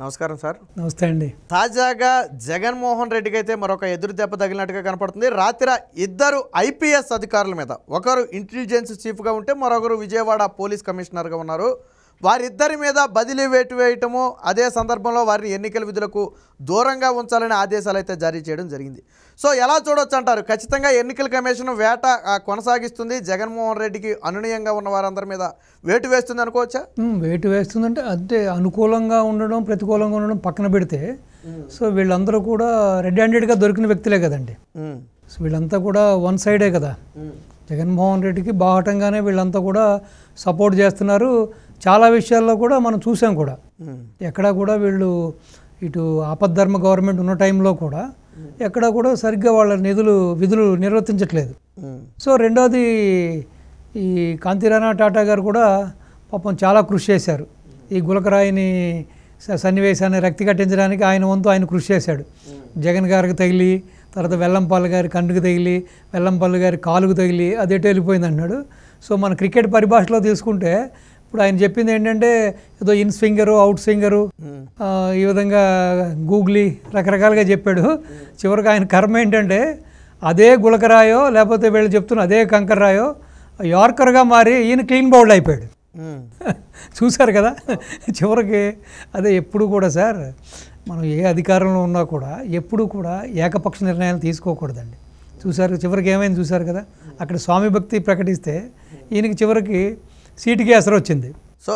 నమస్కారం సార్. నమస్తే అండి. తాజాగా జగన్మోహన్ రెడ్డికి అయితే మరొక ఎదురు దెబ్బ తగిలినట్టుగా కనపడుతుంది. రాత్రి ఇద్దరు ఐపీఎస్ అధికారుల మీద, ఒకరు ఇంటెలిజెన్స్ చీఫ్గా ఉంటే మరొకరు విజయవాడ పోలీస్ కమిషనర్గా ఉన్నారు. వారిద్దరి మీద బదిలీ వేటు వేయటము, అదే సందర్భంలో వారిని ఎన్నికల విధులకు దూరంగా ఉంచాలని ఆదేశాలు అయితే జారీ చేయడం జరిగింది. సో ఎలా చూడొచ్చు అంటారు? ఖచ్చితంగా ఎన్నికల కమిషన్ వేట కొనసాగిస్తుంది, జగన్మోహన్ రెడ్డికి అనునయంగా ఉన్న వారందరి మీద వేటు వేస్తుంది అనుకోవచ్చా? వేటు వేస్తుందంటే అంతే. అనుకూలంగా ఉండడం, ప్రతికూలంగా ఉండడం పక్కన పెడితే, సో వీళ్ళందరూ కూడా రెడ్ హ్యాండెడ్గా దొరికిన వ్యక్తులే కదండి. సో వీళ్ళంతా కూడా వన్ సైడే కదా. జగన్మోహన్ రెడ్డికి బాహటంగానే వీళ్ళంతా కూడా సపోర్ట్ చేస్తున్నారు. చాలా విషయాల్లో కూడా మనం చూసాం కూడా. ఎక్కడా కూడా వీళ్ళు ఇటు ఆపద్ధర్మ గవర్నమెంట్ ఉన్న టైంలో కూడా ఎక్కడా కూడా సరిగ్గా వాళ్ళ విధులు నిర్వర్తించట్లేదు. సో రెండోది, ఈ కాంతిరాణా టాటా గారు కూడా పాపం చాలా కృషి చేశారు. ఈ గులకరాయిని సన్నివేశాన్ని రక్తి కట్టించడానికి ఆయన వంతు ఆయన కృషి చేశాడు. జగన్ గారికి తగిలి, తర్వాత వెల్లంపల్లి గారి కన్నుకు తగిలి, వెల్లంపల్లి గారి కాలుకు తగిలి అదేటో వెళ్ళిపోయింది అన్నాడు. సో మన క్రికెట్ పరిభాషలో తీసుకుంటే ఇప్పుడు ఆయన చెప్పింది ఏంటంటే, ఏదో ఇన్ స్వింగరు, అవుట్ స్వింగరు, ఈ విధంగా గూగ్లీ రకరకాలుగా చెప్పాడు. చివరికి ఆయన కర్మ ఏంటంటే, అదే గులకరాయో లేకపోతే వీళ్ళు చెప్తున్న అదే కంకర్రాయో యార్కర్గా మారి ఈయన క్లీన్ బౌల్డ్ అయిపోయాడు. చూశారు కదా చివరికి. అదే ఎప్పుడు కూడా సార్, మనం ఏ అధికారంలో ఉన్నా కూడా ఎప్పుడు కూడా ఏకపక్ష నిర్ణయాలు తీసుకోకూడదండి. చూశారు చివరికి ఏమైంది చూశారు కదా. అక్కడ స్వామి భక్తి ప్రకటిస్తే ఈయనకి చివరికి సీటుకి ఎసరు వచ్చింది. సో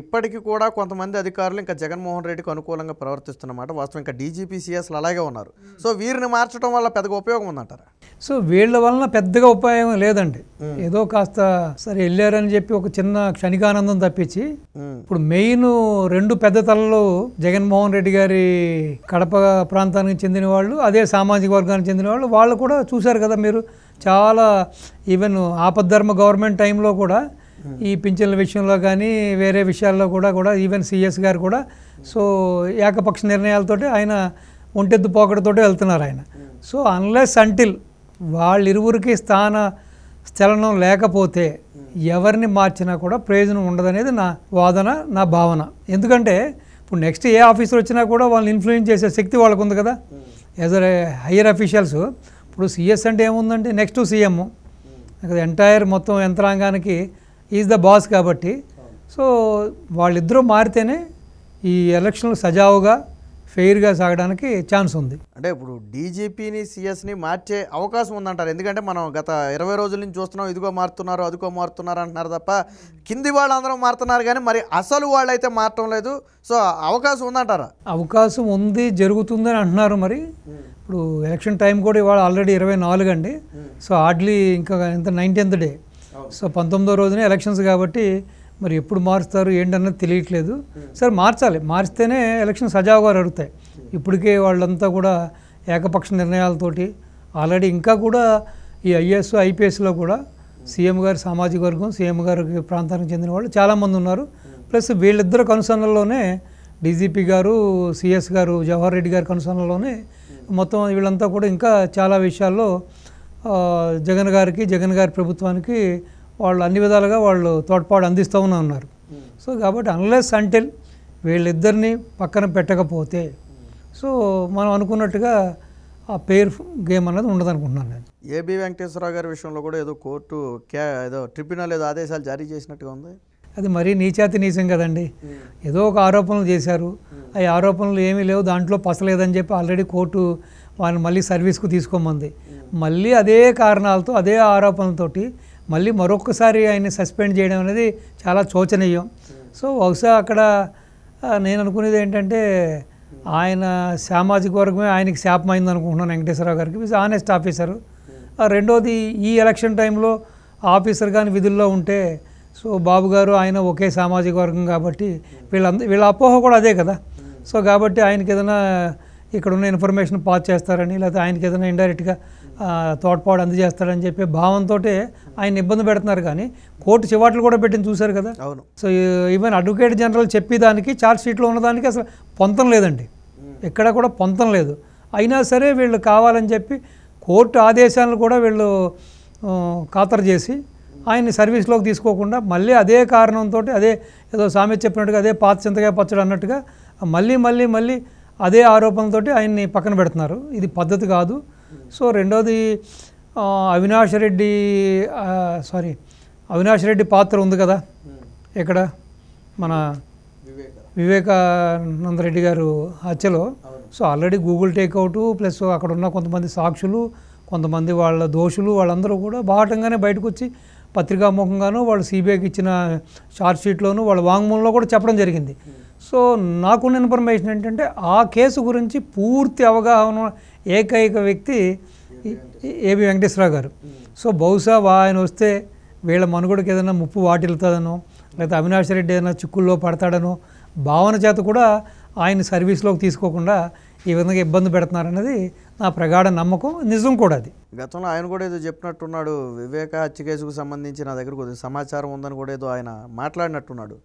ఇప్పటికీ కూడా కొంతమంది అధికారులు ఇంకా జగన్మోహన్ రెడ్డికి అనుకూలంగా ప్రవర్తిస్తున్నమాట వాస్తవం. ఇంకా డీజీపీ సిఎస్లు అలాగే ఉన్నారు. సో వీరిని మార్చడం వల్ల పెద్దగా ఉపయోగం ఉందంటారా? సో వీళ్ళ వలన పెద్దగా ఉపయోగం లేదండి. ఏదో కాస్త సరే వెళ్ళారని చెప్పి ఒక చిన్న క్షణికానందం తప్పించి, ఇప్పుడు మెయిన్ రెండు పెద్ద తలలు జగన్మోహన్ రెడ్డి గారి కడప ప్రాంతానికి చెందిన వాళ్ళు, అదే సామాజిక వర్గానికి చెందిన వాళ్ళు, వాళ్ళు కూడా చూశారు కదా మీరు. చాలా ఈవెన్ ఆపద్ధర్మ గవర్నమెంట్ టైంలో కూడా ఈ పింఛన్ల విషయంలో కానీ వేరే విషయాల్లో కూడా ఈవెన్ సిఎస్ గారు కూడా సో ఏకపక్ష నిర్ణయాలతోటి ఆయన ఒంటెద్దు పోకడతోటి వెళ్తున్నారు ఆయన. సో అన్లెస్ అంటిల్ వాళ్ళిరువురికి స్థలనం లేకపోతే ఎవరిని మార్చినా కూడా ప్రయోజనం ఉండదనేది నా వాదన, నా భావన. ఎందుకంటే ఇప్పుడు నెక్స్ట్ ఏ ఆఫీసర్ వచ్చినా కూడా వాళ్ళని ఇన్ఫ్లుయెన్స్ చేసే శక్తి వాళ్ళకు ఉంది కదా యాజ్ అ హయ్యర్ అఫీషియల్స్. ఇప్పుడు సిఎస్ అంటే ఏముందంటే నెక్స్ట్ సీఎం, ఎంటైర్ మొత్తం యంత్రాంగానికి ఈజ్ ద బాస్ కాబట్టి. సో వాళ్ళిద్దరూ మారితేనే ఈ ఎలక్షన్లు సజావుగా ఫెయిర్గా సాగడానికి ఛాన్స్ ఉంది. అంటే ఇప్పుడు డీజీపీని సిఎస్ని మార్చే అవకాశం ఉందంటారు. ఎందుకంటే మనం గత 20 రోజుల నుంచి చూస్తున్నాం, ఇదిగో మారుతున్నారు అదిగో మారుతున్నారు అంటున్నారు తప్ప కింది వాళ్ళందరూ మారుతున్నారు కానీ మరి అసలు వాళ్ళైతే మారటం లేదు. సో అవకాశం ఉందంటారా? అవకాశం ఉంది, జరుగుతుందని అంటున్నారు. మరి ఇప్పుడు ఎలక్షన్ టైం కూడా ఇవాళ ఆల్రెడీ 24 అండి. సో హార్డ్లీ ఇంకా ఎంత 19th డే. సో 19వ రోజునే ఎలక్షన్స్ కాబట్టి మరి ఎప్పుడు మారుస్తారు ఏంటన్నది తెలియట్లేదు. సరే మార్చాలి, మార్చితేనే ఎలక్షన్ సజావుగా జరుగుతాయి. ఇప్పటికే వాళ్ళంతా కూడా ఏకపక్ష నిర్ణయాలతోటి ఆల్రెడీ ఇంకా కూడా ఈ ఐఏఎస్ ఐపీఎస్లో కూడా సీఎం గారి సామాజిక వర్గం, సీఎం గారి ప్రాంతానికి చెందిన వాళ్ళు చాలామంది ఉన్నారు. ప్లస్ వీళ్ళిద్దరు కనుసన్నల్లోనే డీజీపీ గారు, సిఎస్ గారు, జవహర్ రెడ్డి గారి కనుసన్నల్లోనే మొత్తం వీళ్ళంతా కూడా ఇంకా చాలా విషయాల్లో జగన్ గారి ప్రభుత్వానికి వాళ్ళు అన్ని విధాలుగా వాళ్ళు తోడ్పాటు అందిస్తూ ఉన్నారు. సో కాబట్టి అన్లెస్ అంటిల్ వీళ్ళిద్దరిని పక్కన పెట్టకపోతే సో మనం అనుకున్నట్టుగా ఆ పేర్ గేమ్ అన్నది ఉండదనుకుంటున్నాను నేను. ఏబి వెంకటేశ్వరరావు గారి విషయంలో కూడా ఏదో కోర్టు ఏదో ట్రిబ్యునల్ ఏదో ఆదేశాలు జారీ చేసినట్టుగా ఉంది. అది మరీ నీచం కదండి. ఏదో ఒక ఆరోపణలు చేశారు, ఆ ఆరోపణలు ఏమీ లేవు, దాంట్లో పసలేదని చెప్పి ఆల్రెడీ కోర్టు వాళ్ళని మళ్ళీ సర్వీస్కు తీసుకోమంది. మళ్ళీ అదే కారణాలతో అదే ఆరోపణలతోటి మళ్ళీ మరొకసారి ఆయన్ని సస్పెండ్ చేయడం అనేది చాలా శోచనీయం. సో బహుశా అక్కడ నేను అనుకునేది ఏంటంటే, ఆయన సామాజిక వర్గమే ఆయనకి శాపమైంది అనుకుంటున్నాను వెంకటేశ్వరరావు గారికి. Is honest officer. రెండోది, ఈ ఎలక్షన్ టైంలో ఆఫీసర్ కానీ విధుల్లో ఉంటే సో బాబు గారు ఆయన ఒకే సామాజిక వర్గం కాబట్టి వీళ్ళ అపోహ కూడా అదే కదా. సో కాబట్టి ఆయనకి ఏదైనా ఇక్కడ ఉన్న ఇన్ఫర్మేషన్ పాస్ చేస్తారని, లేకపోతే ఆయనకి ఏదైనా ఇండైరెక్ట్గా తోడ్పాటు అందజేస్తాడని చెప్పి భావంతో ఆయన ఇబ్బంది పెడుతున్నారు. కానీ కోర్టు చివాట్లు కూడా పెట్టింది చూశారు కదా. అవును. సో ఈవెన్ అడ్వకేట్ జనరల్ చెప్పేదానికి ఛార్జ్ షీట్లో ఉన్నదానికి అసలు పొంతం లేదండి, ఎక్కడ కూడా పొంతం లేదు. అయినా సరే వీళ్ళు కావాలని చెప్పి కోర్టు ఆదేశాలను కూడా వీళ్ళు ఖాతరు చేసి ఆయన్ని సర్వీస్లోకి తీసుకోకుండా మళ్ళీ అదే కారణంతో అదే ఏదో సామెత చెప్పినట్టుగా అదే పాత చింతకాయ పచ్చడి అన్నట్టుగా మళ్ళీ మళ్ళీ మళ్ళీ అదే ఆరోపణలతో ఆయన్ని పక్కన పెడుతున్నారు. ఇది పద్ధతి కాదు. సో రెండోది అవినాష్ రెడ్డి పాత్ర ఉంది కదా ఇక్కడ మన వివేకానందరెడ్డి గారు హత్యలో. So already Google takeout plus అక్కడ ఉన్న కొంతమంది సాక్షులు, కొంతమంది వాళ్ళ దోషులు వాళ్ళందరూ కూడా బాహటంగానే బయటకు వచ్చి పత్రికాముఖంగాను వాళ్ళు సిబిఐకి ఇచ్చిన ఛార్జ్ షీట్లోనూ వాళ్ళ వాంగ్మూలంలో కూడా చెప్పడం జరిగింది. సో నాకున్న ఇన్ఫర్మేషన్ ఏంటంటే ఆ కేసు గురించి పూర్తి అవగాహన ఏకైక వ్యక్తి ఏబి వెంకటేశ్వరరావు గారు. సో బహుశా ఆయన వస్తే వీళ్ళ మనుగడకి ఏదైనా ముప్పు వాటిల్తుందనో లేకపోతే అవినాష్ రెడ్డి ఏదైనా చిక్కుల్లో పడతాడనో భావన చేత కూడా ఆయన సర్వీస్లోకి తీసుకోకుండా ఈ విధంగా ఇబ్బంది పెడుతున్నారన్నది నా ప్రగాఢ నమ్మకం, నిజం కూడా అది. గతంలో ఆయన కూడా ఏదో చెప్పినట్టున్నాడు, వివేక హత్య కేసుకు సంబంధించి నా దగ్గర కొద్దిగా సమాచారం ఉందని కూడా ఏదో ఆయన మాట్లాడినట్టున్నాడు.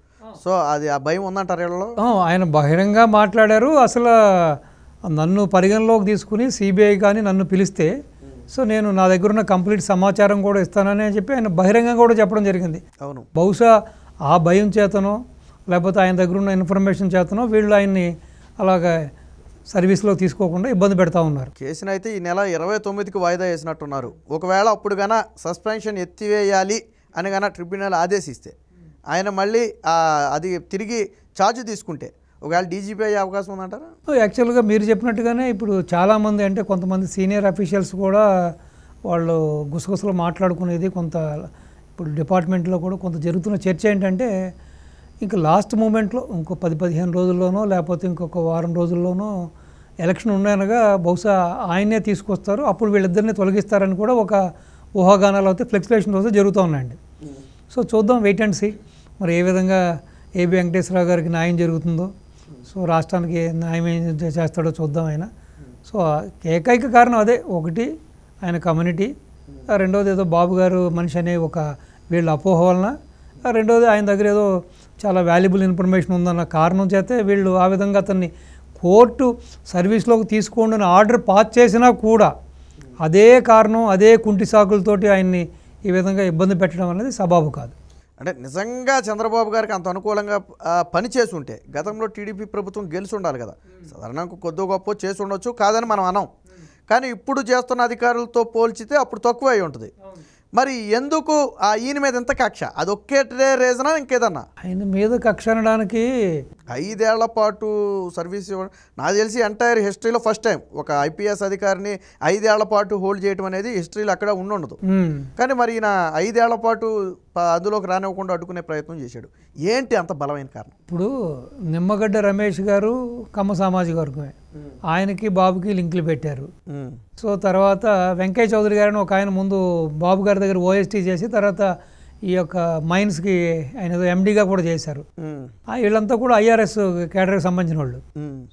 సో అది ఆ భయం ఉందంటారు వీళ్ళలో? ఆయన బహిరంగ మాట్లాడారు. అసలు నన్ను పరిగణలోకి తీసుకుని సిబిఐ కానీ నన్ను పిలిస్తే సో నేను నా దగ్గర ఉన్న కంప్లీట్ సమాచారం కూడా ఇస్తానని చెప్పి ఆయన బహిరంగంగా కూడా చెప్పడం జరిగింది. అవును, బహుశా ఆ భయం చేతనో లేకపోతే ఆయన దగ్గర ఉన్న ఇన్ఫర్మేషన్ చేతనో వీళ్ళు ఆయన్ని అలాగా సర్వీస్లో తీసుకోకుండా ఇబ్బంది పెడతా ఉన్నారు. కేసును అయితే ఈ నెల 29కి వాయిదా వేసినట్టున్నారు. ఒకవేళ అప్పుడు గన సస్పెన్షన్ ఎత్తివేయాలి అని గన ట్రిబ్యునల్ ఆదేశిస్తే ఆయన మళ్ళీ అది తిరిగి ఛార్జ్ తీసుకుంటే ఒకవేళ డీజీపీ అయ్యే అవకాశం ఉందంటారా? యాక్చువల్గా మీరు చెప్పినట్టుగానే ఇప్పుడు చాలామంది అంటే కొంతమంది సీనియర్ అఫీషియల్స్ కూడా వాళ్ళు గుసగుసలు మాట్లాడుకునేది కొంత ఇప్పుడు డిపార్ట్మెంట్లో కూడా కొంత జరుగుతున్న చర్చ ఏంటంటే ఇంకా లాస్ట్ మూమెంట్లో ఇంకో 10-15 రోజుల్లోనో లేకపోతే ఇంకొక వారం రోజుల్లోనో ఎలక్షన్ ఉన్నాయనగా బహుశా ఆయనే తీసుకొస్తారు, అప్పుడు వీళ్ళిద్దరిని తొలగిస్తారని కూడా ఒక ఊహాగానాలు అయితే ఫ్లెక్చులేషన్స్ అయితే జరుగుతూ ఉన్నాయండి. సో చూద్దాం, వెయిట్ అండ్ సీ మరి ఏ విధంగా ఏబి వెంకటేశ్వరరావు గారికి న్యాయం జరుగుతుందో, సో రాష్ట్రానికి న్యాయం ఏం చేస్తాడో చూద్దాం ఆయన. సో ఏకైక కారణం అదే, ఒకటి ఆయన కమ్యూనిటీ, రెండోది ఏదో బాబు గారు మనిషి అనే ఒక వీళ్ళ అపోహ వలన, రెండోది ఆయన దగ్గర ఏదో చాలా వాల్యుబుల్ ఇన్ఫర్మేషన్ ఉందన్న కారణం చేతే వీళ్ళు ఆ విధంగా అతన్ని కోర్టు సర్వీస్లోకి తీసుకోండి అని ఆర్డర్ పాస్ చేసినా కూడా అదే కారణం అదే కుంటి సాకులతోటి ఆయన్ని ఈ విధంగా ఇబ్బంది పెట్టడం అనేది సబాబు కాదు. అంటే నిజంగా చంద్రబాబు గారికి అంత అనుకూలంగా పని చేసి ఉంటే గతంలో టీడీపీ ప్రభుత్వం గెలిచి ఉండాలి కదా. సాధారణంగా కొద్దో గొప్ప చేసి ఉండొచ్చు, కాదని మనం అనం. కానీ ఇప్పుడు చేస్తున్న అధికారులతో పోల్చితే అప్పుడు తక్కువ అయి ఉంటుంది. మరి ఎందుకు ఈయన మీద ఎంత కక్ష? అది ఒక్కటే రీజనా ఇంకేదన్నా? ఆయన మీద కక్ష అనడానికి 5 ఏళ్ల పాటు సర్వీస్ ఇవ్వడం నాకు తెలిసి ఎంటైర్ హిస్టరీలో ఫస్ట్ టైం ఒక ఐపీఎస్ అధికారిని 5 ఏళ్ల పాటు హోల్డ్ చేయడం అనేది హిస్టరీలో అక్కడ ఉండదు. కానీ మరి ఈయన 5 ఏళ్ల పాటు అందులోకి రానివ్వకుండా అడ్డుకునే ప్రయత్నం చేశాడు. ఏంటి అంత బలమైన కారణం? ఇప్పుడు నిమ్మగడ్డ రమేష్ గారు కమ్మ సామాజిక వర్గమే, ఆయనకి బాబుకి లింకులు పెట్టారు. సో తర్వాత వెంకయ్య చౌదరి గారిని ఒక ఆయన ముందు బాబు గారి దగ్గర ఓఎస్టీ చేసి తర్వాత ఈ యొక్క మైన్స్కి ఆయన ఎండీగా కూడా చేశారు. వీళ్ళంతా కూడా ఐఆర్ఎస్ కేడర్కి సంబంధించిన వాళ్ళు.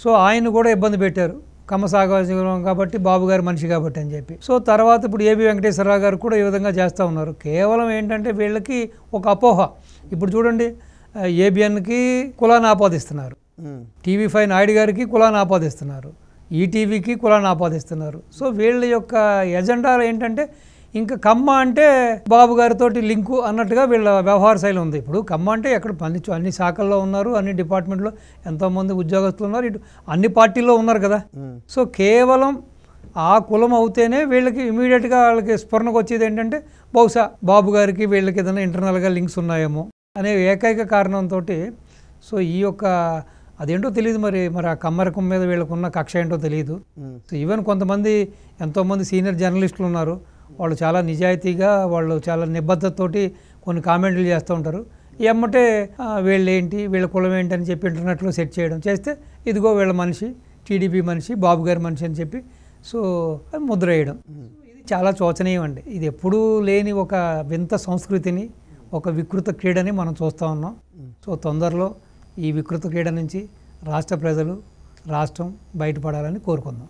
సో ఆయన కూడా ఇబ్బంది పెట్టారు, కమ్మ సామాజిక కాబట్టి బాబు గారి మనిషి కాబట్టి అని చెప్పి. సో తర్వాత ఇప్పుడు ఏబి వెంకటేశ్వరరావు గారు కూడా ఈ విధంగా చేస్తూ ఉన్నారు. కేవలం ఏంటంటే వీళ్ళకి ఒక అపోహ. ఇప్పుడు చూడండి, ఏబిఎన్కి కులాన్ని ఆపాదిస్తున్నారు, TV5 నాయుడు గారికి కులాన్ని ఆపాదిస్తున్నారు, ఈటీవీకి కులాన్ని ఆపాదిస్తున్నారు. సో వీళ్ళ యొక్క ఎజెండాలు ఏంటంటే ఇంకా కమ్మ అంటే బాబు గారితో లింకు అన్నట్టుగా వీళ్ళ వ్యవహార శైలి ఉంది. ఇప్పుడు కమ్మ అంటే ఎక్కడ అన్ని శాఖల్లో ఉన్నారు, అన్ని డిపార్ట్మెంట్లో ఎంతోమంది ఉద్యోగస్తులు ఉన్నారు, ఇటు అన్ని పార్టీల్లో ఉన్నారు కదా. సో కేవలం ఆ కులం అవుతేనే వీళ్ళకి ఇమీడియట్గా వాళ్ళకి స్ఫురణకు వచ్చేది ఏంటంటే బహుశా బాబు గారికి వీళ్ళకి ఏదైనా ఇంటర్నల్గా లింక్స్ ఉన్నాయేమో అనే ఏకైక కారణంతో సో ఈ యొక్క అదేంటో తెలియదు, మరి ఆ కమ్మరకం మీద వీళ్ళకున్న కక్ష ఏంటో తెలియదు. సో ఈవెన్ కొంతమంది ఎంతోమంది సీనియర్ జర్నలిస్టులు ఉన్నారు, వాళ్ళు చాలా నిజాయితీగా వాళ్ళు చాలా నిబద్ధతతోటి కొన్ని కామెంట్లు చేస్తూ ఉంటారు. ఎమ్మటే వీళ్ళు ఏంటి వీళ్ళ కులం ఏంటి అని చెప్పి ఇంటర్నెట్లో సెట్ చేయడం చేస్తే ఇదిగో వీళ్ళ మనిషి టీడీపీ మనిషి బాబు గారి మనిషి అని చెప్పి సో ముద్ర వేయడం. ఇది చాలా శోచనీయం అండి. ఇది ఎప్పుడూ లేని ఒక వింత సంస్కృతిని, ఒక వికృత క్రీడని మనం చూస్తూ ఉన్నాం. సో తొందరలో ఈ వికృత క్రీడ నుంచి రాష్ట్ర ప్రజలు రాష్ట్రం బయటపడాలని కోరుకుందాం.